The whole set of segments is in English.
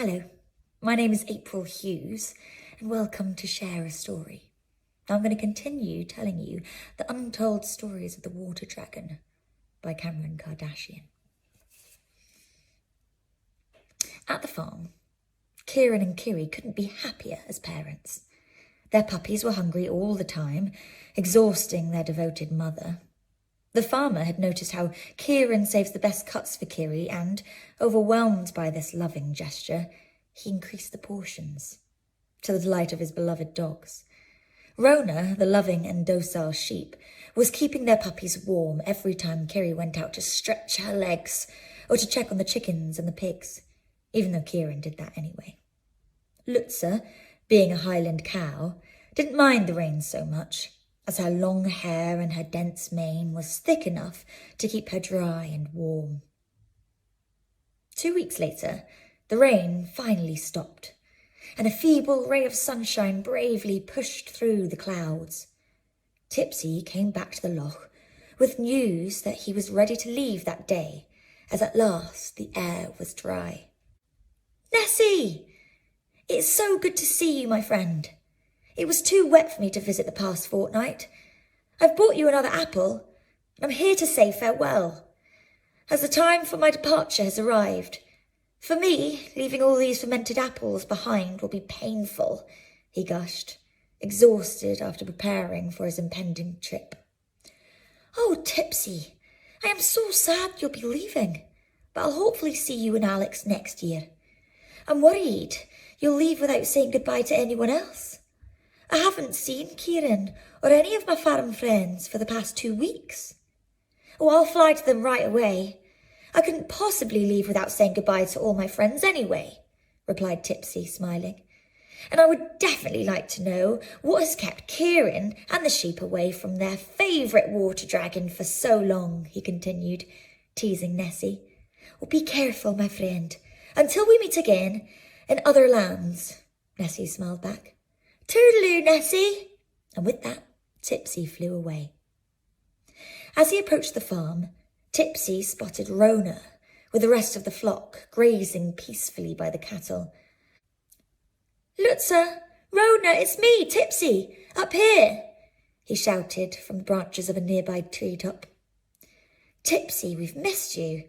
Hello, my name is April Hughes, and welcome to Share a Story. I'm going to continue telling you the untold stories of the water dragon by Cameron Kardashian. At the farm, Kieran and Kiri couldn't be happier as parents. Their puppies were hungry all the time, exhausting their devoted mother. The farmer had noticed how Kieran saves the best cuts for Kiri and, overwhelmed by this loving gesture, he increased the portions, to the delight of his beloved dogs. Rona, the loving and docile sheep, was keeping their puppies warm every time Kiri went out to stretch her legs or to check on the chickens and the pigs, even though Kieran did that anyway. Lutza, being a Highland cow, didn't mind the rain so much, as her long hair and her dense mane was thick enough to keep her dry and warm. 2 weeks later, the rain finally stopped, and a feeble ray of sunshine bravely pushed through the clouds. Tipsy came back to the loch with news that he was ready to leave that day, as at last the air was dry. "Nessie! It's so good to see you, my friend. It was too wet for me to visit the past fortnight. I've brought you another apple, and I'm here to say farewell, as the time for my departure has arrived. For me, leaving all these fermented apples behind will be painful," he gushed, exhausted after preparing for his impending trip. "Oh, Tipsy, I am so sad you'll be leaving, but I'll hopefully see you and Alex next year. I'm worried you'll leave without saying goodbye to anyone else. I haven't seen Kieran or any of my farm friends for the past 2 weeks. Oh, I'll fly to them right away. I couldn't possibly leave without saying goodbye to all my friends anyway," replied Tipsy, smiling. "And I would definitely like to know what has kept Kieran and the sheep away from their favourite water dragon for so long," he continued, teasing Nessie. "Well, be careful, my friend, until we meet again in other lands," Nessie smiled back. "Toodaloo, Nessie!" And with that, Tipsy flew away. As he approached the farm, Tipsy spotted Rona with the rest of the flock grazing peacefully by the cattle. "Lutza, Rona, it's me, Tipsy, up here," he shouted from the branches of a nearby treetop. "Tipsy, we've missed you.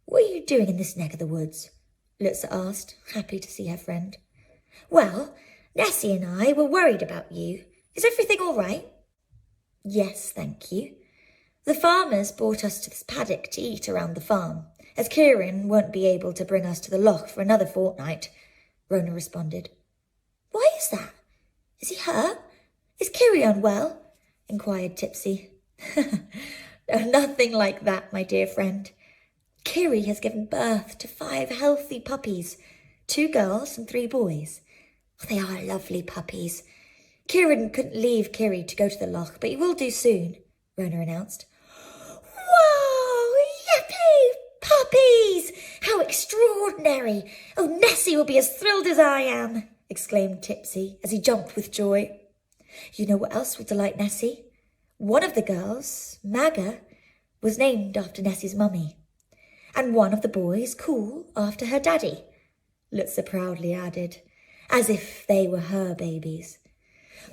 What are you doing in this neck of the woods?" Lutza asked, happy to see her friend. "Well, Nessie and I were worried about you. Is everything all right?" "Yes, thank you. The farmers brought us to this paddock to eat around the farm, as Kieran won't be able to bring us to the loch for another fortnight," Rona responded. "Why is that? Is he hurt? Is Kiri unwell?" inquired Tipsy. "No, nothing like that, my dear friend. Kiri has given birth to 5 healthy puppies, 2 girls and 3 boys. They are lovely puppies. Kieran couldn't leave Kiri to go to the loch, but he will do soon," Rona announced. "Wow! Yippee! Puppies! How extraordinary! Oh, Nessie will be as thrilled as I am!" exclaimed Tipsy as he jumped with joy. "You know what else will delight Nessie? One of the girls, Magga, was named after Nessie's mummy, and one of the boys, Cool, after her daddy," Lutza proudly added, as if they were her babies.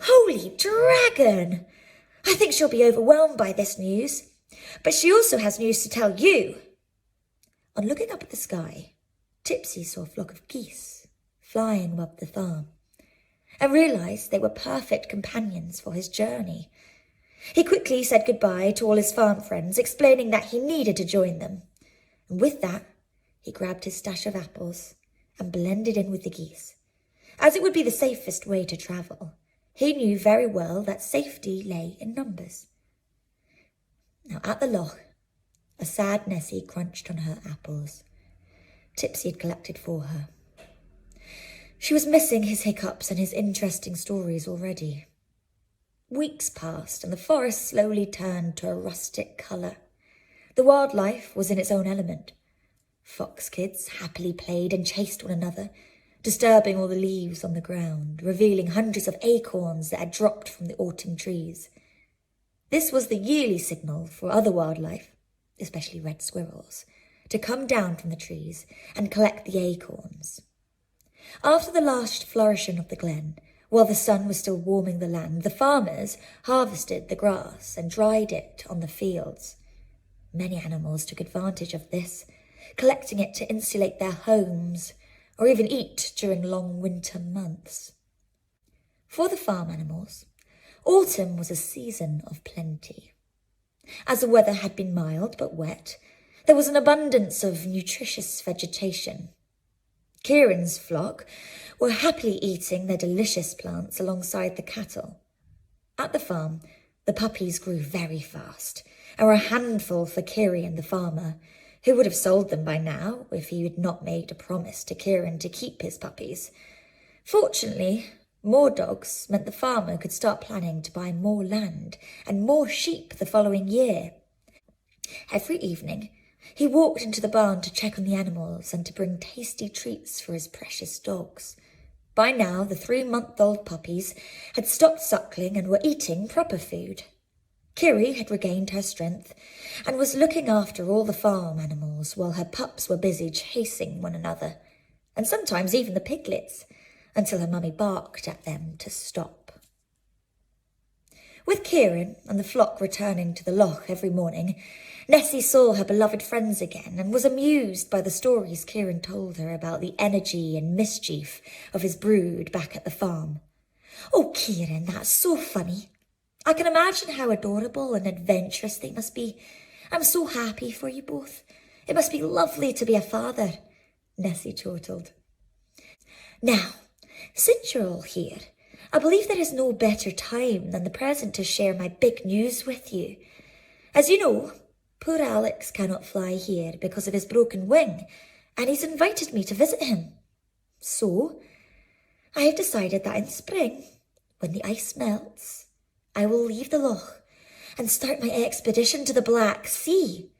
"Holy dragon! I think she'll be overwhelmed by this news, but she also has news to tell you." On looking up at the sky, Tipsy saw a flock of geese flying above the farm and realised they were perfect companions for his journey. He quickly said goodbye to all his farm friends, explaining that he needed to join them. And with that, he grabbed his stash of apples and blended in with the geese. As it would be the safest way to travel, he knew very well that safety lay in numbers. Now at the loch, a sad Nessie crunched on her apples Tipsy had collected for her. She was missing his hiccups and his interesting stories already. Weeks passed and the forest slowly turned to a rustic colour. The wildlife was in its own element. Fox kids happily played and chased one another, disturbing all the leaves on the ground, revealing hundreds of acorns that had dropped from the autumn trees. This was the yearly signal for other wildlife, especially red squirrels, to come down from the trees and collect the acorns. After the last flourishing of the glen, while the sun was still warming the land, the farmers harvested the grass and dried it on the fields. Many animals took advantage of this, collecting it to insulate their homes or even eat during long winter months. For the farm animals, autumn was a season of plenty. As the weather had been mild but wet, there was an abundance of nutritious vegetation. Kieran's flock were happily eating their delicious plants alongside the cattle. At the farm, the puppies grew very fast and were a handful for Kieran the farmer, who would have sold them by now if he had not made a promise to Kieran to keep his puppies. Fortunately, more dogs meant the farmer could start planning to buy more land and more sheep the following year. Every evening, he walked into the barn to check on the animals and to bring tasty treats for his precious dogs. By now, the 3-month-old puppies had stopped suckling and were eating proper food. Kiri had regained her strength and was looking after all the farm animals while her pups were busy chasing one another, and sometimes even the piglets, until her mummy barked at them to stop. With Kieran and the flock returning to the loch every morning, Nessie saw her beloved friends again and was amused by the stories Kieran told her about the energy and mischief of his brood back at the farm. "Oh, Kieran, that's so funny. I can imagine how adorable and adventurous they must be. I'm so happy for you both. It must be lovely to be a father," Nessie chortled. "Now, since you're all here, I believe there is no better time than the present to share my big news with you. As you know, poor Alex cannot fly here because of his broken wing, and he's invited me to visit him. So, I have decided that in spring, when the ice melts, I will leave the loch and start my expedition to the Black Sea.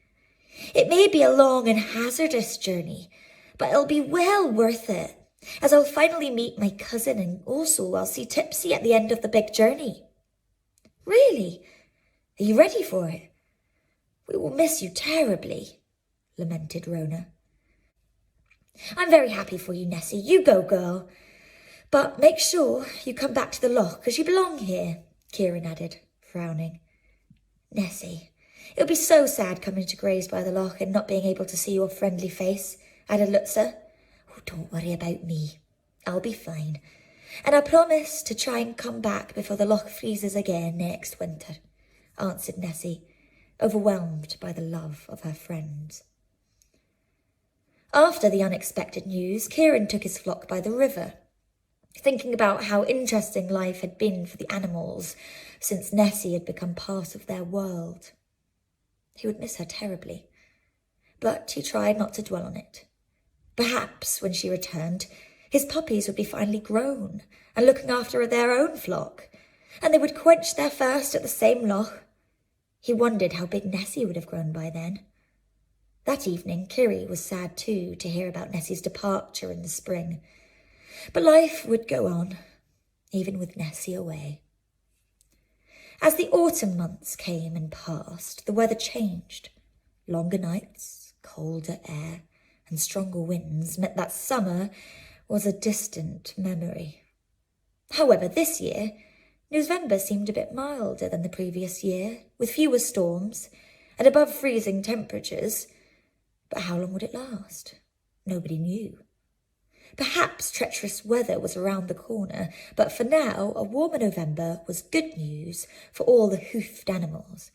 It may be a long and hazardous journey, but it'll be well worth it, as I'll finally meet my cousin and also I'll see Tipsy at the end of the big journey." "Really? Are you ready for it?" "We will miss you terribly," lamented Rona. "I'm very happy for you, Nessie. You go, girl. But make sure you come back to the loch, as you belong here," Kieran added, frowning. "Nessie, it would be so sad coming to graze by the loch and not being able to see your friendly face," added Lutza. "Oh, don't worry about me. I'll be fine. And I promise to try and come back before the loch freezes again next winter," answered Nessie, overwhelmed by the love of her friends. After the unexpected news, Kieran took his flock by the river, thinking about how interesting life had been for the animals since Nessie had become part of their world. He would miss her terribly, but he tried not to dwell on it. Perhaps when she returned, his puppies would be finally grown and looking after their own flock, and they would quench their thirst at the same loch. He wondered how big Nessie would have grown by then. That evening, Kiri was sad too to hear about Nessie's departure in the spring. But life would go on, even with Nessie away. As the autumn months came and passed, the weather changed. Longer nights, colder air, and stronger winds meant that summer was a distant memory. However, this year, November seemed a bit milder than the previous year, with fewer storms and above freezing temperatures. But how long would it last? Nobody knew. Perhaps treacherous weather was around the corner, but for now, a warmer November was good news for all the hoofed animals,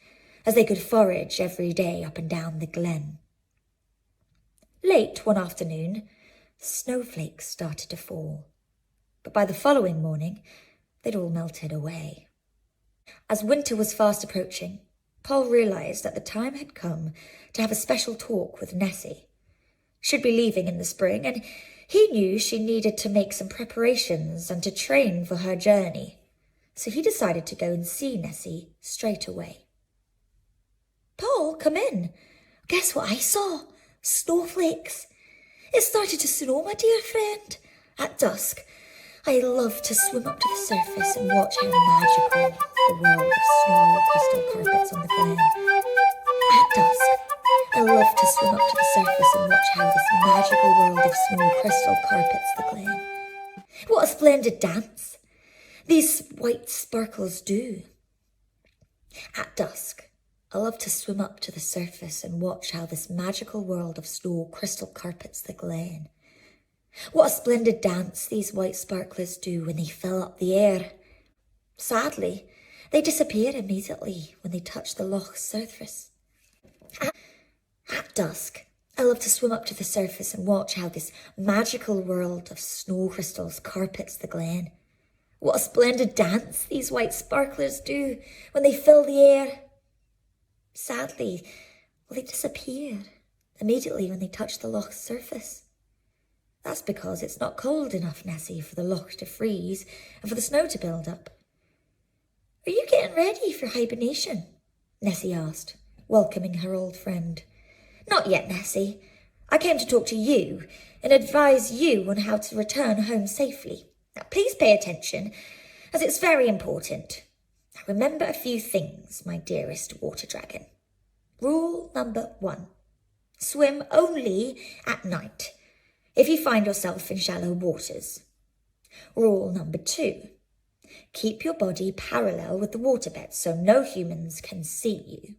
as they could forage every day up and down the glen. Late one afternoon, snowflakes started to fall, but by the following morning, they'd all melted away. As winter was fast approaching, Paul realised that the time had come to have a special talk with Nessie. She'd be leaving in the spring, and he knew she needed to make some preparations and to train for her journey, so he decided to go and see Nessie straight away. "Paul, come in. Guess what I saw? Snowflakes. It started to snow, my dear friend. At dusk, I love to swim up to the surface and watch how magical the world of snow crystal carpets on the glen. At dusk, I love to swim up to the surface and watch how this magical world of snow crystal carpets the glen. What a splendid dance these white sparkles do. At dusk, I love to swim up to the surface and watch how this magical world of snow crystal carpets the glen. What a splendid dance these white sparklers do when they fill up the air. Sadly, they disappear immediately when they touch the loch's surface. At dusk, I love to swim up to the surface and watch how this magical world of snow crystals carpets the glen. What a splendid dance these white sparklers do when they fill the air. Sadly, they disappear immediately when they touch the loch's surface. That's because it's not cold enough, Nessie, for the loch to freeze and for the snow to build up. Are you getting ready for hibernation? Nessie asked, welcoming her old friend. Not yet, Nessie. I came to talk to you and advise you on how to return home safely. Now, please pay attention, as it's very important. Now, remember a few things, my dearest water dragon. Rule number 1. Swim only at night, if you find yourself in shallow waters. Rule number 2. Keep your body parallel with the waterbed so no humans can see you.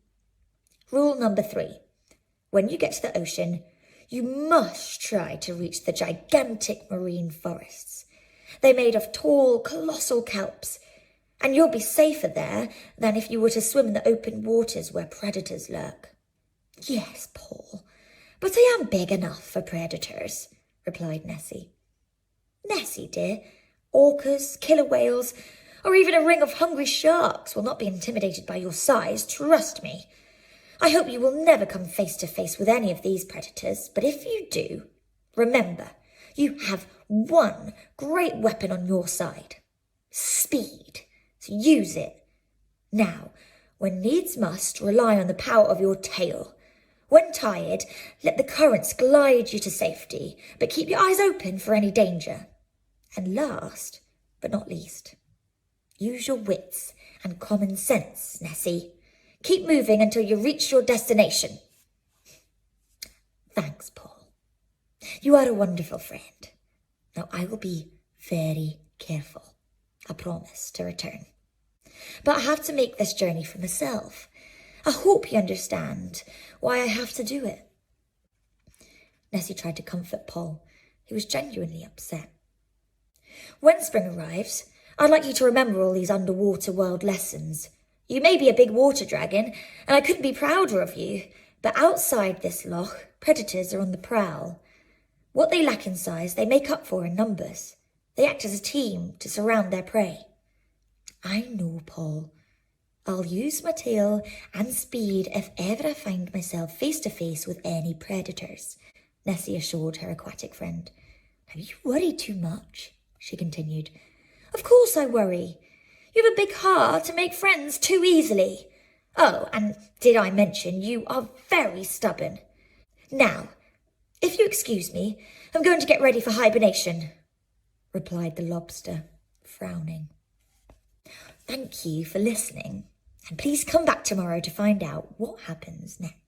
Rule number 3. When you get to the ocean, you must try to reach the gigantic marine forests. They're made of tall, colossal kelps, and you'll be safer there than if you were to swim in the open waters where predators lurk. Yes, Paul, but I am big enough for predators, replied Nessie. Nessie, dear, orcas, killer whales, or even a ring of hungry sharks will not be intimidated by your size, trust me. I hope you will never come face to face with any of these predators, but if you do, remember, you have one great weapon on your side. Speed. So use it. Now, when needs must, rely on the power of your tail. When tired, let the currents glide you to safety, but keep your eyes open for any danger. And last, but not least, use your wits and common sense, Nessie. Keep moving until you reach your destination. Thanks, Paul. You are a wonderful friend. Now I will be very careful. I promise to return. But I have to make this journey for myself. I hope you understand why I have to do it. Nessie tried to comfort Paul, who was genuinely upset. When spring arrives, I'd like you to remember all these underwater world lessons. You may be a big water dragon, and I couldn't be prouder of you, but outside this loch, predators are on the prowl. What they lack in size, they make up for in numbers. They act as a team to surround their prey. I know, Paul. I'll use my tail and speed if ever I find myself face to face with any predators, Nessie assured her aquatic friend. Now you worry too much, she continued. Of course I worry. You have a big heart to make friends too easily. Oh, and did I mention you are very stubborn. Now, if you excuse me, I'm going to get ready for hibernation, replied the lobster, frowning. Thank you for listening, and please come back tomorrow to find out what happens next.